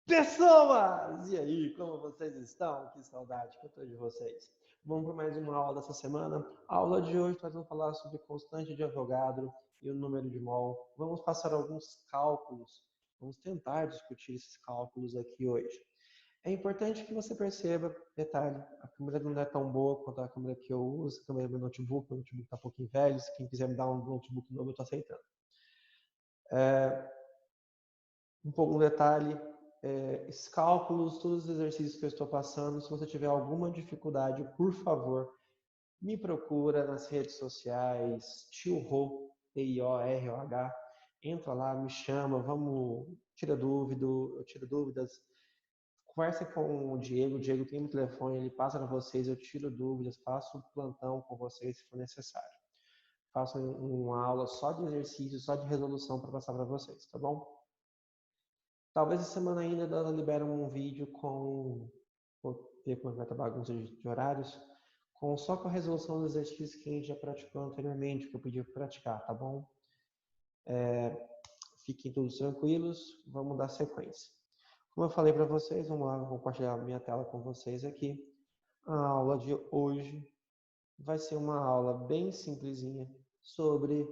Pessoas! E aí, como vocês estão? Que saudade que eu tô de vocês. Vamos para mais uma aula dessa semana. A aula de hoje nós vamos falar sobre constante de Avogadro e o número de mol. Vamos passar alguns cálculos. Vamos tentar discutir esses cálculos aqui hoje. É importante que você perceba, detalhe, a câmera não é tão boa quanto a câmera que eu uso, a câmera do meu notebook está um pouquinho velho, se quem quiser me dar um notebook novo, eu estou aceitando. Um detalhe, esses cálculos, todos os exercícios que eu estou passando, se você tiver alguma dificuldade, por favor, me procura nas redes sociais, Tio-Ro, T-I-O-R-O-H, entra lá, me chama, vamos, eu tiro dúvidas, conversa com o Diego tem meu telefone, ele passa para vocês, eu tiro dúvidas, faço plantão com vocês se for necessário. Faço uma aula só de exercício, só de resolução para passar para vocês, tá bom? Talvez essa semana ainda ela libere um vídeo com, vou ver como vai estar a bagunça de horários, só com a resolução dos exercícios que a gente já praticou anteriormente, que eu pedi para praticar, tá bom? Fiquem todos tranquilos, vamos dar sequência. Como eu falei para vocês, vamos lá, vou compartilhar a minha tela com vocês aqui. A aula de hoje vai ser uma aula bem simplesinha sobre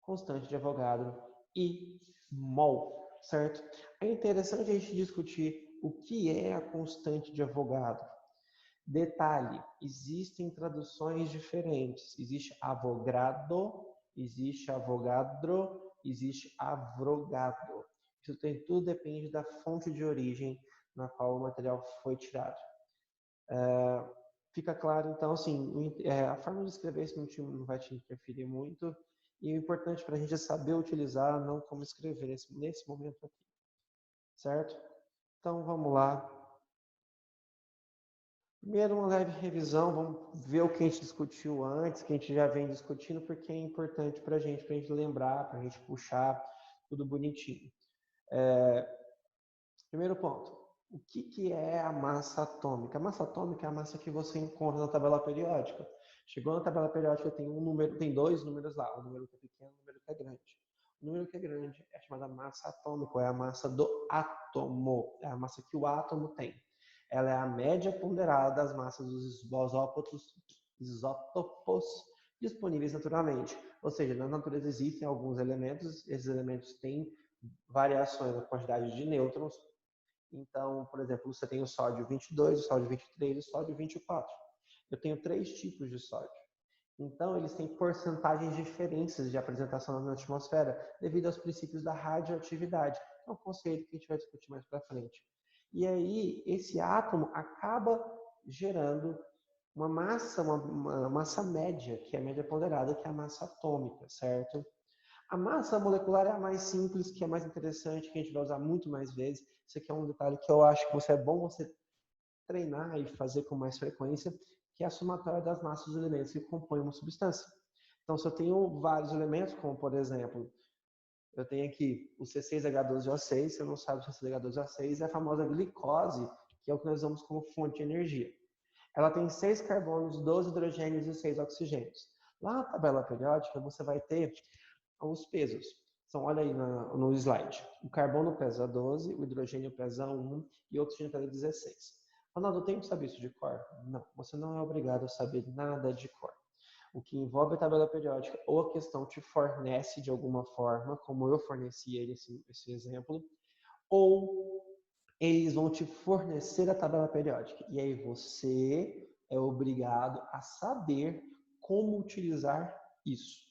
constante de Avogadro e mol, certo? É interessante a gente discutir o que é a constante de Avogadro. Detalhe, existem traduções diferentes. Existe Avogadro, existe Avogadro, existe Avogadro. Isso tudo depende da fonte de origem na qual o material foi tirado. Fica claro, então, assim, a forma de escrever isso não vai te interferir muito. E o importante para a gente é saber utilizar, não como escrever nesse momento aqui. Certo? Então, vamos lá. Primeiro, uma leve revisão. Vamos ver o que a gente discutiu antes, que a gente já vem discutindo, porque é importante para a gente lembrar, para a gente puxar tudo bonitinho. Primeiro ponto. O que é a massa atômica? A massa atômica é a massa que você encontra na tabela periódica. Chegou na tabela periódica, tem dois números lá, um número que é pequeno e um número que é grande. O número que é grande é chamada massa atômica, é a massa do átomo, é a massa que o átomo tem. Ela é a média ponderada das massas dos isótopos disponíveis naturalmente. Ou seja, na natureza existem alguns elementos, esses elementos têm variações na quantidade de nêutrons. Então, por exemplo, você tem o sódio 22, o sódio 23 e o sódio 24. Eu tenho 3 tipos de sódio. Então, eles têm porcentagens diferentes de apresentação na atmosfera devido aos princípios da radioatividade. É um conceito que a gente vai discutir mais para frente. E aí, esse átomo acaba gerando uma massa média, que é a média ponderada, que é a massa atômica, certo? A massa molecular é a mais simples, que é mais interessante, que a gente vai usar muito mais vezes. Isso aqui é um detalhe que eu acho que é bom você treinar e fazer com mais frequência, que é a somatória das massas dos elementos que compõem uma substância. Então, se eu tenho vários elementos, como por exemplo, eu tenho aqui o C6H12O6, se eu não sabe o C6H12O6, é a famosa glicose, que é o que nós usamos como fonte de energia. Ela tem 6 carbonos, 12 hidrogênios e 6 oxigênios. Lá na tabela periódica, você vai ter os pesos. Então, olha aí no slide. O carbono pesa 12, o hidrogênio pesa 1 e o oxigênio pesa 16. Ronaldo, eu tenho que saber isso de cor? Não, você não é obrigado a saber nada de cor. O que envolve a tabela periódica ou a questão te fornece de alguma forma, como eu forneci esse exemplo, ou eles vão te fornecer a tabela periódica. E aí você é obrigado a saber como utilizar isso.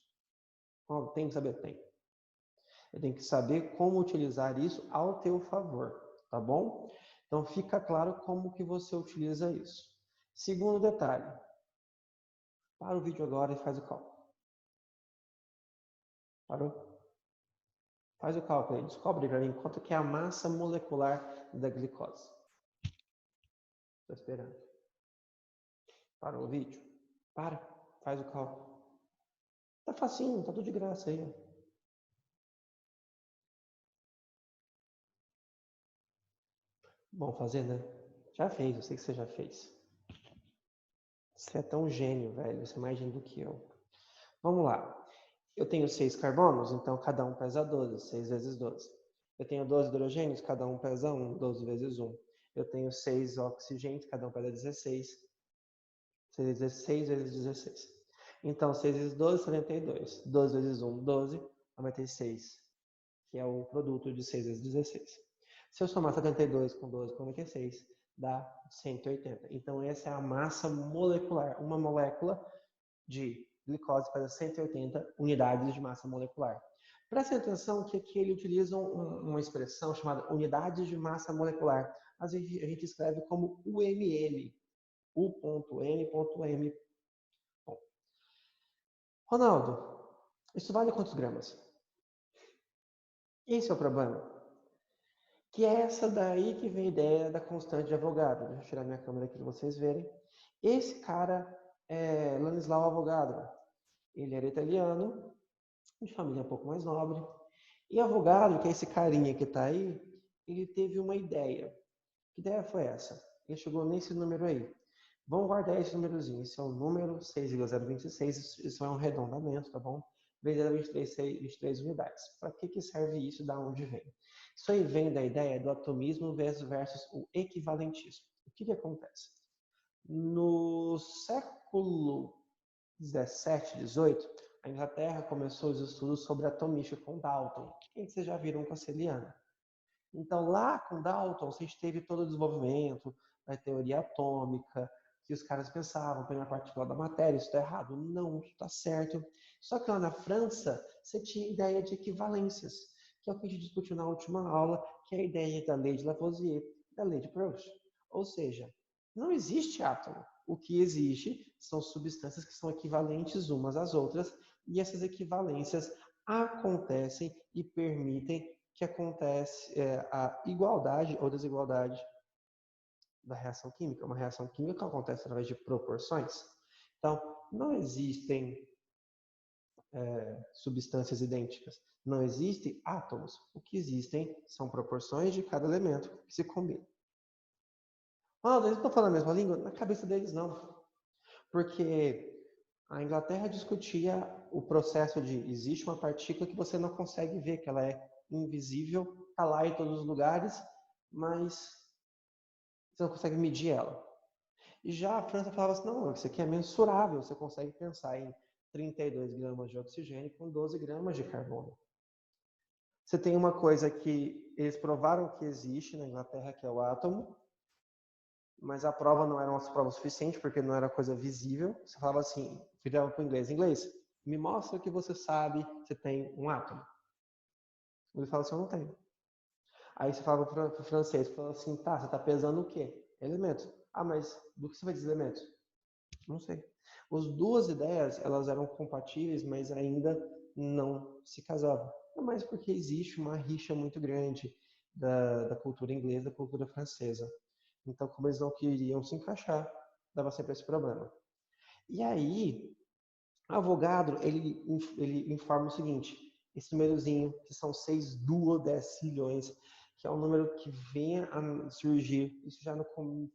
Tem que saber? Tem. Eu tenho que saber como utilizar isso ao teu favor, tá bom? Então fica claro como que você utiliza isso. Segundo detalhe, para o vídeo agora e faz o cálculo. Parou? Faz o cálculo aí, descobre para mim quanto que é a massa molecular da glicose. Estou esperando. Parou o vídeo? Para, faz o cálculo. Tá facinho, tá tudo de graça aí. Ó. Bom fazer, né? Já fez, eu sei que você já fez. Você é tão gênio, velho. Você é mais gênio do que eu. Vamos lá. Eu tenho 6 carbonos, então cada um pesa 12. 6 vezes 12. Eu tenho 12 hidrogênios, cada um pesa 1, 12 vezes 1. Eu tenho 6 oxigênios, cada um pesa 16. 16 vezes 16. Então, 6 vezes 12, 72. 12 vezes 1, 12, 96, que é o produto de 6 vezes 16. Se eu somar 72 com 12 com 96, dá 180. Então, essa é a massa molecular. Uma molécula de glicose pesa 180 unidades de massa molecular. Prestem atenção que aqui ele utiliza uma expressão chamada unidades de massa molecular. Às vezes a gente escreve como UMM, U.M.M. Bom, Ronaldo, isso vale quantos gramas? Esse é o problema. Que é essa daí que vem a ideia da constante de Avogadro. Deixa eu tirar minha câmera aqui para vocês verem. Esse cara é Ladislao Avogadro. Ele era italiano, de família um pouco mais nobre. E Avogadro, que é esse carinha que está aí, ele teve uma ideia. Que ideia foi essa? Ele chegou nesse número aí. Vamos guardar esse númerozinho. Esse é o número 6,026. Isso é um arredondamento, tá bom? Vezes 23 unidades. Para que serve isso? Da onde vem? Isso aí vem da ideia do atomismo versus o equivalentismo. O que acontece? No século 17, 18, a Inglaterra começou os estudos sobre atomística com Dalton, que vocês já viram com a Celiana. Então, lá com Dalton, a gente teve todo o desenvolvimento da teoria atômica, que os caras pensavam, primeira partícula da matéria, isso está errado. Não, isso está certo. Só que lá na França, você tinha a ideia de equivalências, que é o que a gente discutiu na última aula, que é a ideia da lei de Lavoisier, da lei de Proust. Ou seja, não existe átomo. O que existe são substâncias que são equivalentes umas às outras, e essas equivalências acontecem e permitem que acontece a igualdade ou desigualdade da reação química. Uma reação química acontece através de proporções. Então, não existem substâncias idênticas. Não existem átomos. O que existem são proporções de cada elemento que se combinam. Eles estão falando a mesma língua? Na cabeça deles, não. Porque a Inglaterra discutia o processo de existe uma partícula que você não consegue ver, que ela é invisível, está lá em todos os lugares, mas você não consegue medir ela. E já a França falava assim, não, isso aqui é mensurável, você consegue pensar em 32 gramas de oxigênio com 12 gramas de carbono. Você tem uma coisa que eles provaram que existe na Inglaterra, que é o átomo, mas a prova não era uma prova suficiente, porque não era coisa visível. Você falava assim, virava para o inglês, me mostra que você sabe que você tem um átomo. Ele fala assim, eu não tenho. Aí você falava para o francês, falava assim, tá, você está pesando o quê? Elementos. Mas do que você vai dizer elementos? Não sei. As duas ideias, elas eram compatíveis, mas ainda não se casavam. Não mais porque existe uma rixa muito grande da cultura inglesa e da cultura francesa. Então, como eles não queriam se encaixar, dava sempre esse problema. E aí, Avogadro, ele informa o seguinte, esse númerozinho, que são 6 duodecilhões, que é um número que vem a surgir, isso já no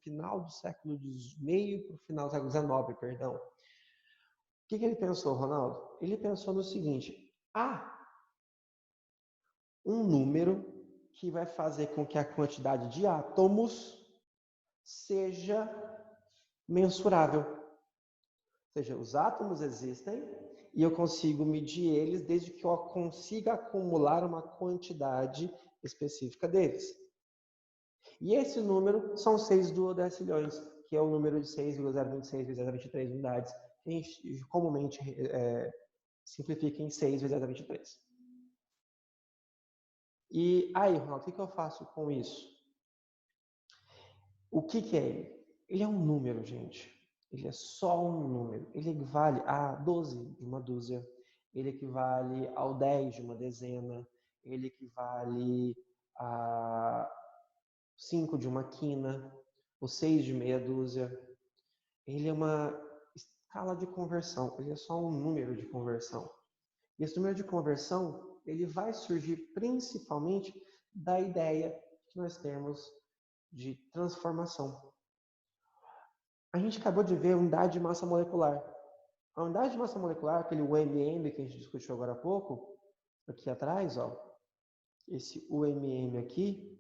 final do século meio para o final do século XIX, perdão. O que ele pensou, Ronaldo? Ele pensou no seguinte, um número que vai fazer com que a quantidade de átomos seja mensurável. Ou seja, os átomos existem e eu consigo medir eles desde que eu consiga acumular uma quantidade específica deles. E esse número são 6 duodecilhões, que é o número de 6,026 vezes 23 unidades, que a gente comumente simplifica em 6 vezes 23. E aí, Ronaldo, o que eu faço com isso? O que é ele? Ele é um número, gente. Ele é só um número. Ele equivale a 12 de uma dúzia. Ele equivale ao 10 de uma dezena. Ele equivale a 5 de uma quina. O 6 de meia dúzia. Ele é uma escala de conversão. Ele é só um número de conversão. E esse número de conversão, ele vai surgir principalmente da ideia que nós temos de transformação. A gente acabou de ver a unidade de massa molecular. A unidade de massa molecular, aquele UMM que a gente discutiu agora há pouco, aqui atrás, esse UMM aqui,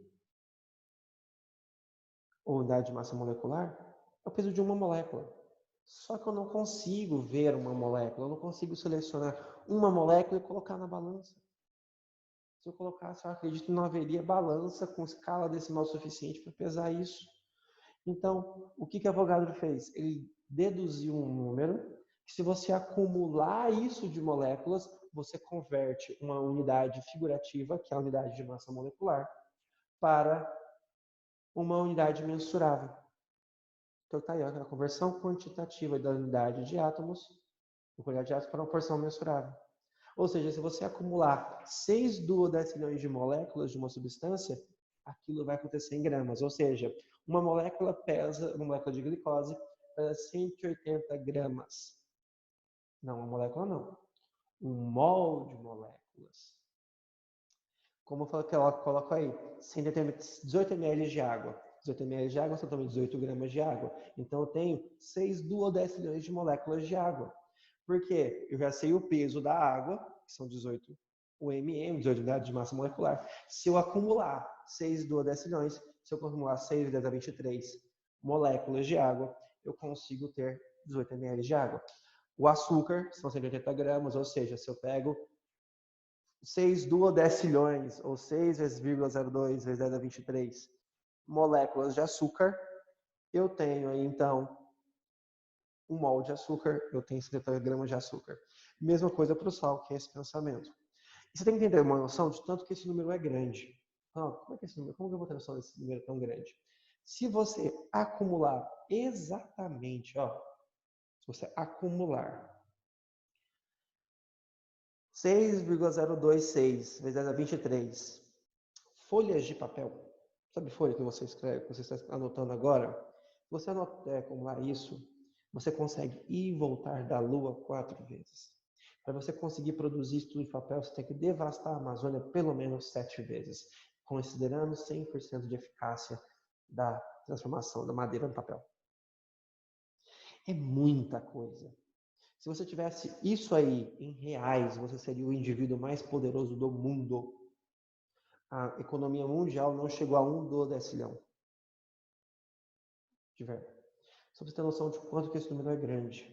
ou unidade de massa molecular, é o peso de uma molécula. Só que eu não consigo ver uma molécula, eu não consigo selecionar uma molécula e colocar na balança. Se eu colocasse, eu acredito que não haveria balança com escala decimal suficiente para pesar isso. Então, o que Avogadro fez? Ele deduziu um número que, se você acumular isso de moléculas, você converte uma unidade figurativa, que é a unidade de massa molecular, para uma unidade mensurável. Então, está aí a conversão quantitativa da unidade de átomos, para uma porção mensurável. Ou seja, se você acumular 6 duodecilhões de moléculas de uma substância, aquilo vai acontecer em gramas. Ou seja, uma molécula de glicose pesa 180 gramas. Não, uma molécula não. Um mol de moléculas. Como eu falei que ela coloca aí, 18 ml de água. 18 ml de água são também 18 gramas de água. Então eu tenho 6 duodecilhões de moléculas de água. Por quê? Eu já sei o peso da água, que são 18 UMM, 18 unidades de massa molecular. Se eu acumular 6 duodecilhões, se eu acumular 6 vezes a 23 moléculas de água, eu consigo ter 18 ml de água. O açúcar são 180 gramas, ou seja, se eu pego 6 duodecilhões, ou 6 vezes 0,02 vezes 10 a 23 moléculas de açúcar, eu tenho aí, então, um mol de açúcar, eu tenho 70 gramas de açúcar. Mesma coisa para o sal, que é esse pensamento. E você tem que entender uma noção de tanto que esse número é grande. Como é que esse número, como que eu vou ter noção desse número tão grande? Se você acumular exatamente, se você acumular 6,026 vezes 10 a 23 folhas de papel, sabe folha que você escreve, que você está anotando agora? Se você acumular isso, você consegue ir e voltar da Lua 4 vezes. Para você conseguir produzir isso tudo em papel, você tem que devastar a Amazônia pelo menos 7 vezes, considerando 100% de eficácia da transformação da madeira no papel. É muita coisa. Se você tivesse isso aí em reais, você seria o indivíduo mais poderoso do mundo. A economia mundial não chegou a 1 duodecilhão. Só para você ter noção de quanto que esse número é grande.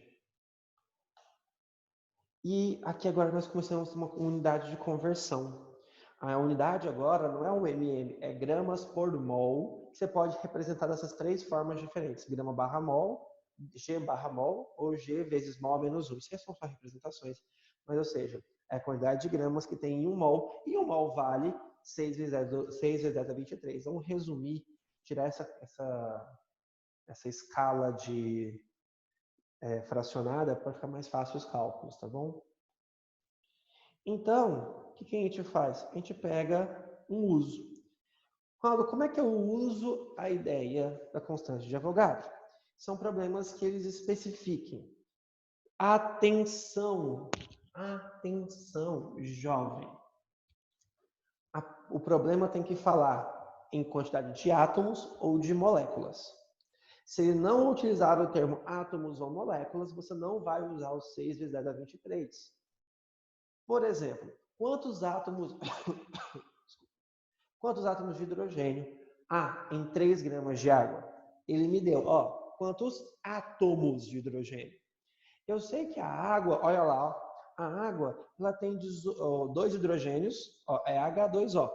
E aqui agora nós começamos uma unidade de conversão. A unidade agora não é um mm, é gramas por mol, que você pode representar dessas 3 formas diferentes. Grama barra mol, G barra mol, ou G vezes mol menos 1. Isso são só representações. Mas, ou seja, é a quantidade de gramas que tem em 1 mol, e 1 mol vale 6 vezes 10 a 23. Vamos resumir, tirar essa escala de fracionada para ficar mais fácil os cálculos, tá bom? Então, o que a gente faz? A gente pega um uso. Paulo, como é que eu uso a ideia da constante de Avogadro? São problemas que eles especifiquem. Atenção, jovem. O problema tem que falar em quantidade de átomos ou de moléculas. Se ele não utilizar o termo átomos ou moléculas, você não vai usar os 6 vezes 10 a 23. Por exemplo, quantos átomos de hidrogênio há em 3 gramas de água? Ele me deu, quantos átomos de hidrogênio? Eu sei que a água, olha lá, a água ela tem 2 hidrogênios, é H2O.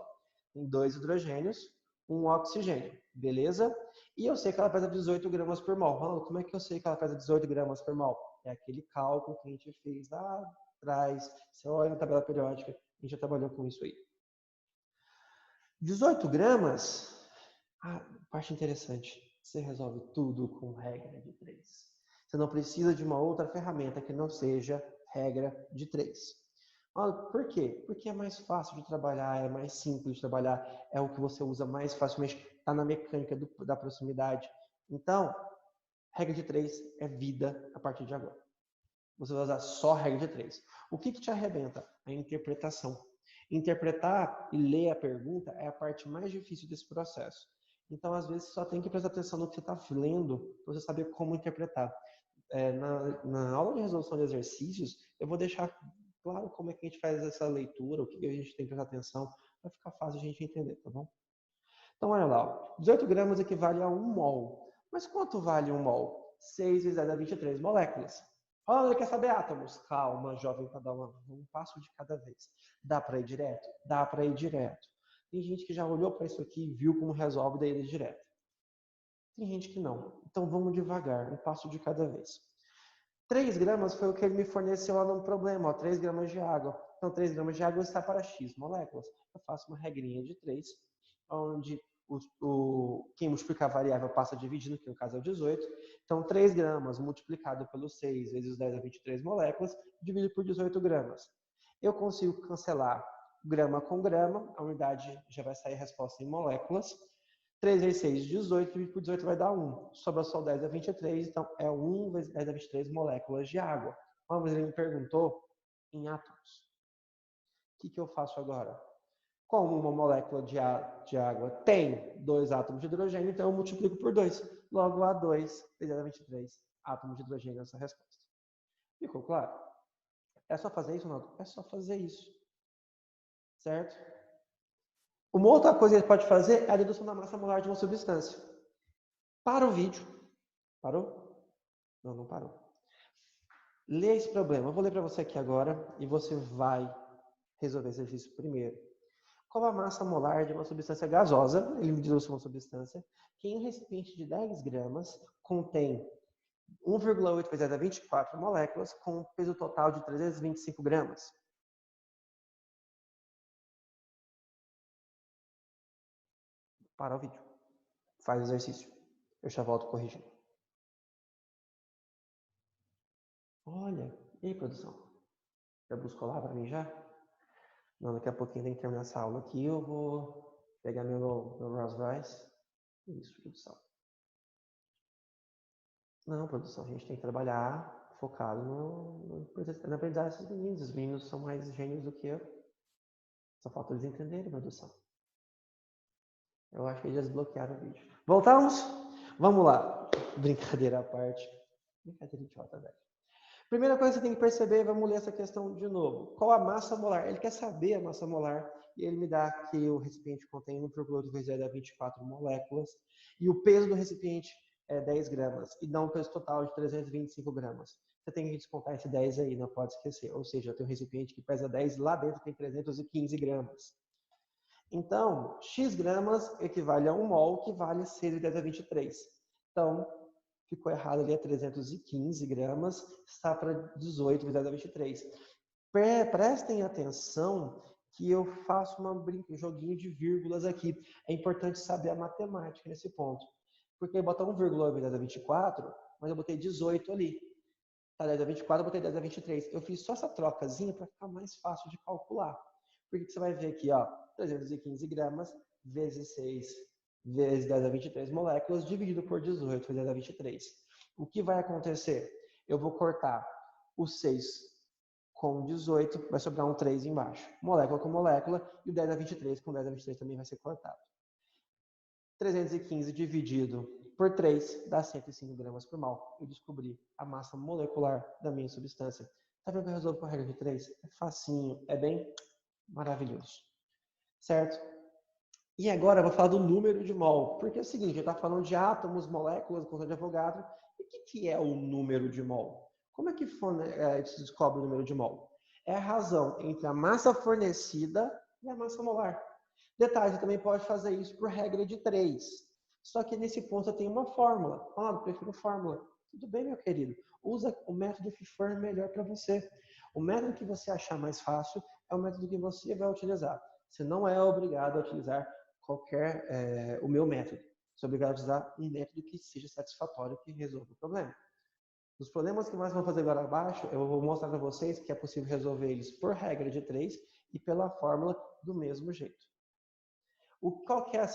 Tem 2 hidrogênios, 1 oxigênio, beleza? E eu sei que ela pesa 18 gramas por mol. Como é que eu sei que ela pesa 18 gramas por mol? É aquele cálculo que a gente fez lá atrás. Você olha na tabela periódica, a gente já trabalhou com isso aí. 18 gramas, parte interessante, você resolve tudo com regra de 3. Você não precisa de uma outra ferramenta que não seja regra de 3. Por quê? Porque é mais fácil de trabalhar, é mais simples de trabalhar, é o que você usa mais facilmente, está na mecânica da proximidade. Então, regra de 3 é vida a partir de agora. Você vai usar só regra de 3. O que te arrebenta? A interpretação. Interpretar e ler a pergunta é a parte mais difícil desse processo. Então, às vezes, você só tem que prestar atenção no que você está lendo para você saber como interpretar. Na aula de resolução de exercícios, eu vou deixar claro como é que a gente faz essa leitura, o que a gente tem que prestar atenção Vai ficar fácil a gente entender, tá bom? Então, olha lá, ó. 18 gramas equivale a 1 mol. Mas quanto vale 1 mol? 6 vezes 10 a 23 moléculas. Ah, ele quer saber átomos. Calma, jovem padawan, um passo de cada vez. Dá para ir direto? Dá para ir direto. Tem gente que já olhou para isso aqui e viu como resolve daí ir direto. Tem gente que não. Então vamos devagar, um passo de cada vez. 3 gramas foi o que ele me forneceu lá no problema, ó, 3 gramas de água. Então 3 gramas de água está para X moléculas. Eu faço uma regrinha de 3, onde quem multiplica a variável passa dividindo, que no caso é o 18. Então 3 gramas multiplicado pelo 6 vezes 10 a 23 moléculas, dividido por 18 gramas. Eu consigo cancelar grama com grama, a unidade já vai sair a resposta em moléculas. 3 vezes 6, 18, dividido por 18 vai dar 1. Sobra só 10 a 23, então é 1 vezes 10 a 23 moléculas de água. Uma vez ele me perguntou em átomos. O que eu faço agora? Como uma molécula de água tem 2 átomos de hidrogênio, então eu multiplico por 2. Logo, há 2 vezes 10 a 23 átomos de hidrogênio nessa resposta. Ficou claro? É só fazer isso, não? É só fazer isso. Certo? Uma outra coisa que ele pode fazer é a dedução da massa molar de uma substância. Para o vídeo. Parou? Não, não parou. Lê esse problema. Eu vou ler para você aqui agora e você vai resolver esse exercício primeiro. Qual a massa molar de uma substância gasosa? Ele me diz uma substância que em um recipiente de 10 gramas contém 1,8 vezes 10 a 24 moléculas com um peso total de 325 gramas. Para o vídeo. Faz o exercício. Eu já volto corrigindo. Olha, e aí, produção? Já buscou lá para mim já? Não, daqui a pouquinho tem que terminar essa aula aqui. Eu vou pegar meu Rolls Royce. Isso, produção. Não, produção, a gente tem que trabalhar focado na aprendizagem desses meninos. Os meninos são mais gênios do que eu. Só falta eles entenderem, produção. Eu acho que eles desbloquearam o vídeo. Voltamos? Vamos lá. Brincadeira à parte. Brincadeira idiota, velho. Primeira coisa que você tem que perceber, vamos ler essa questão de novo. Qual a massa molar? Ele quer saber a massa molar e ele me dá que o recipiente contém 1,8 vezes 10 a 24 moléculas e o peso do recipiente é 10 gramas e dá um peso total de 325 gramas. Você tem que descontar esse 10 aí, não pode esquecer. Ou seja, eu tenho um recipiente que pesa 10, lá dentro tem 315 gramas. Então, X gramas equivale a 1 mol, que vale 6 vezes 10 a 23. Então, ficou errado ali, é 315 gramas, está para 18 vezes 10 a 23. Prestem atenção que eu faço um joguinho de vírgulas aqui. É importante saber a matemática nesse ponto. Porque botar 1,8 vezes 10 a 24, mas eu botei 18 ali. Tá, 10 a 24, eu botei 10 a 23. Eu fiz só essa trocazinha para ficar mais fácil de calcular. Porque você vai ver aqui, ó, 315 gramas vezes 6 vezes 10 a 23 moléculas, dividido por 18 vezes 10 a 23. O que vai acontecer? Eu vou cortar o 6 com 18, vai sobrar um 3 embaixo. Molécula com molécula, e o 10 a 23 com 10 a 23 também vai ser cortado. 315 dividido por 3 dá 105 gramas por mol. Eu descobri a massa molecular da minha substância. Tá vendo que eu resolvo com a regra de 3? É facinho, é bem maravilhoso. Certo? E agora eu vou falar do número de mol. Porque é o seguinte, a gente está falando de átomos, moléculas, conta de Avogadro. E o que é o número de mol? Como é que se descobre o número de mol? É a razão entre a massa fornecida e a massa molar. Detalhe, você também pode fazer isso por regra de 3. Só que nesse ponto eu tenho uma fórmula. Ah, eu prefiro fórmula. Tudo bem, meu querido. Usa o método que for melhor para você. O método que você achar mais fácil é o método que você vai utilizar. Você não é obrigado a utilizar o meu método. Você é obrigado a utilizar um método que seja satisfatório, que resolva o problema. Os problemas que nós vamos fazer agora abaixo, eu vou mostrar para vocês que é possível resolver eles por regra de 3 e pela fórmula do mesmo jeito. Qual que é a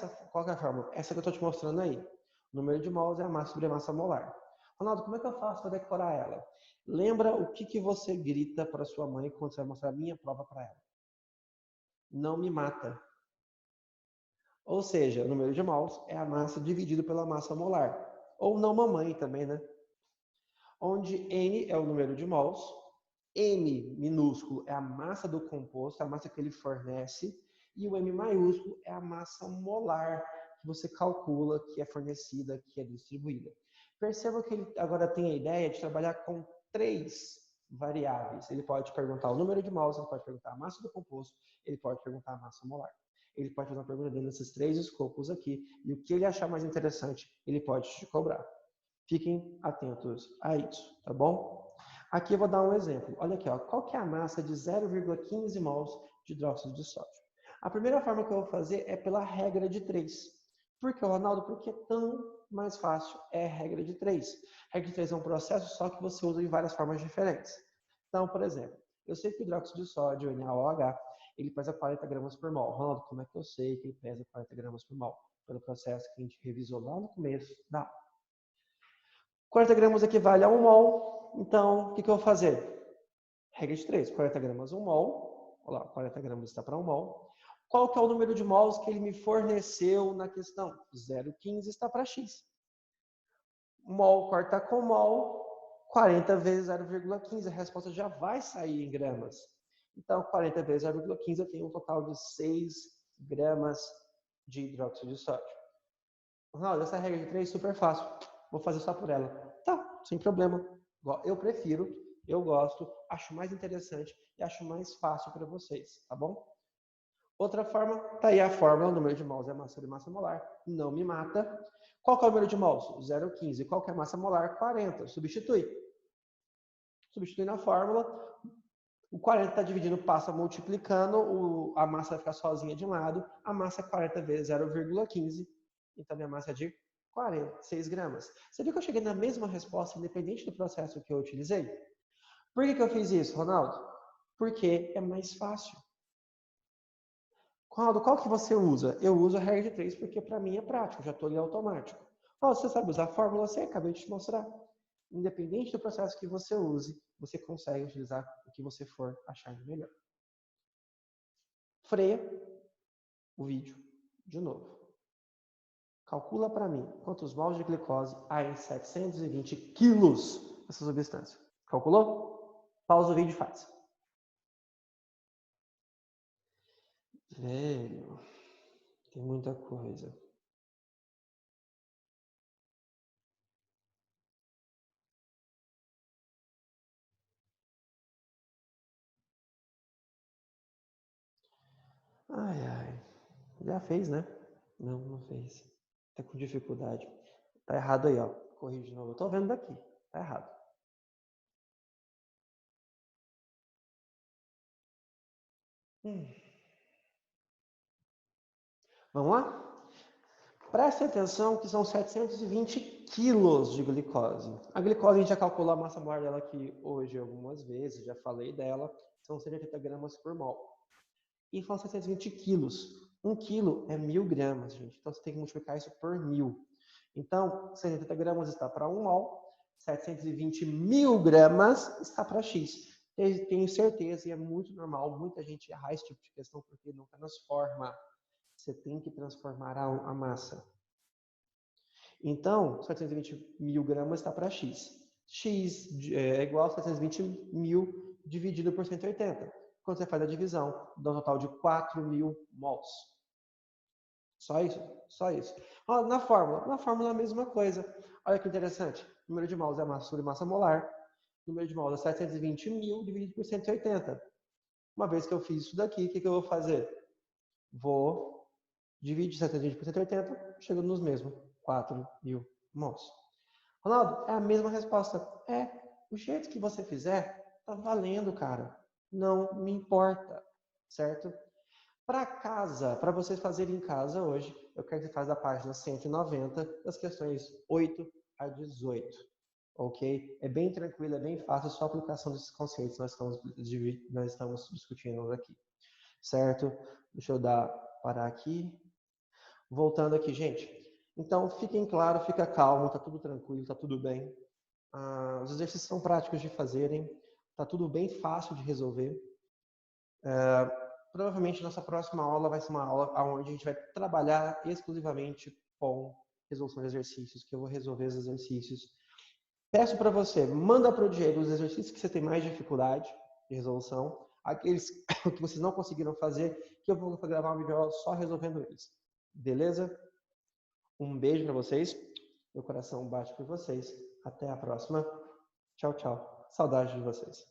fórmula? Essa que eu estou te mostrando aí. O número de mols é a massa sobre a massa molar. Ronaldo, como é que eu faço para decorar ela? Lembra o que você grita para sua mãe quando você vai mostrar a minha prova para ela? Não me mata. Ou seja, o número de mols é a massa dividido pela massa molar. Ou não mamãe também, né? Onde N é o número de mols, M minúsculo é a massa do composto, a massa que ele fornece, E o M maiúsculo é a massa molar que você calcula, que é fornecida, que é distribuída. Perceba que ele agora tem a ideia de trabalhar com 3 variáveis. Ele pode perguntar o número de mols, ele pode perguntar a massa do composto, ele pode perguntar a massa molar. Ele pode fazer uma pergunta dentro desses 3 escopos aqui, e o que ele achar mais interessante, ele pode te cobrar. Fiquem atentos a isso, tá bom? Aqui eu vou dar um exemplo. Olha aqui, ó. Qual que é a massa de 0,15 mols de hidróxido de sódio? A primeira forma que eu vou fazer é pela regra de 3. Por que, Ronaldo? Porque é tão mais fácil. É regra de 3. Regra de 3 é um processo só que você usa em várias formas diferentes. Então, por exemplo, eu sei que o hidróxido de sódio, NaOH, ele pesa 40 gramas por mol. Ronaldo, como é que eu sei que ele pesa 40 gramas por mol? Pelo processo que a gente revisou lá no começo da aula. 40 gramas equivale a 1 mol. Então, o que eu vou fazer? Regra de 3. 40 gramas 1 mol. Olha lá, 40 gramas está para 1 mol. Qual que é o número de mols que ele me forneceu na questão? 0,15 está para X. Mol corta com mol, 40 vezes 0,15. A resposta já vai sair em gramas. Então, 40 vezes 0,15 eu tenho um total de 6 gramas de hidróxido de sódio. Ronaldo, essa regra de 3 é super fácil. Vou fazer só por ela. Tá, sem problema. Eu prefiro, eu gosto, acho mais interessante e acho mais fácil para vocês, tá bom? Outra forma, tá aí a fórmula, o número de mols é a massa de massa molar, não me mata. Qual que é o número de mols? 0,15. Qual que é a massa molar? 40. Substitui. Substitui na fórmula. O 40 está dividindo, passa multiplicando, a massa vai ficar sozinha de um lado. A massa é 40 vezes 0,15. Então, minha massa é de 46 gramas. Você viu que eu cheguei na mesma resposta, independente do processo que eu utilizei? Por que eu fiz isso, Ronaldo? Porque é mais fácil. Ronaldo, qual que você usa? Eu uso a regra de 3 porque para mim é prático, já estou ali automático. Ronaldo, você sabe usar a fórmula C? Acabei de te mostrar. Independente do processo que você use, você consegue utilizar o que você for achar melhor. Freia o vídeo de novo. Calcula para mim quantos mols de glicose há em 720 quilos dessa substância. Calculou? Pausa o vídeo e faz. Velho, tem muita coisa. Ai, ai. Já fez, né? Não, não fez. Tá com dificuldade. Tá errado aí, ó. Corrige de novo. Eu tô vendo daqui. Tá errado. Vamos lá? Preste atenção que são 720 quilos de glicose. A glicose a gente já calculou a massa molar dela aqui hoje algumas vezes, já falei dela. São 180 gramas por mol. E são 720 quilos. 1 quilo é 1000 gramas, gente. Então, você tem que multiplicar isso por 1000. Então, 180 gramas está para 1 mol. 720 mil gramas está para X. Tenho certeza, e é muito normal, muita gente errar esse tipo de questão porque não transforma. Você tem que transformar a massa. Então, 720 mil gramas está para X. X é igual a 720 mil dividido por 180. Quando você faz a divisão, dá um total de 4.000 mols. Só isso? Só isso. Na fórmula a mesma coisa. Olha que interessante. O número de mols é a massa sobre massa molar. O número de mols é 720 mil dividido por 180. Uma vez que eu fiz isso daqui, o que eu vou fazer? Vou dividir 720 por 180, chegando nos mesmos 4.000 mols. Ronaldo, é a mesma resposta. O jeito que você fizer, tá valendo, cara. Não me importa, certo? Para casa, para vocês fazerem em casa hoje, eu quero que você faça da página 190, das questões 8 a 18. Ok? É bem tranquilo, é bem fácil, só a aplicação desses conceitos nós estamos discutindo aqui. Certo? Deixa eu parar aqui. Voltando aqui, gente. Então, fiquem claro, fica calmo, tá tudo tranquilo, tá tudo bem. Os exercícios são práticos de fazerem, tá tudo bem fácil de resolver. Provavelmente nossa próxima aula vai ser uma aula onde a gente vai trabalhar exclusivamente com resolução de exercícios, que eu vou resolver os exercícios. Peço para você, manda para o Diego os exercícios que você tem mais dificuldade de resolução. aqueles que vocês não conseguiram fazer, que eu vou gravar um vídeo só resolvendo eles. Beleza? Um beijo para vocês. Meu coração bate por vocês. Até a próxima. Tchau, tchau. Saudades de vocês.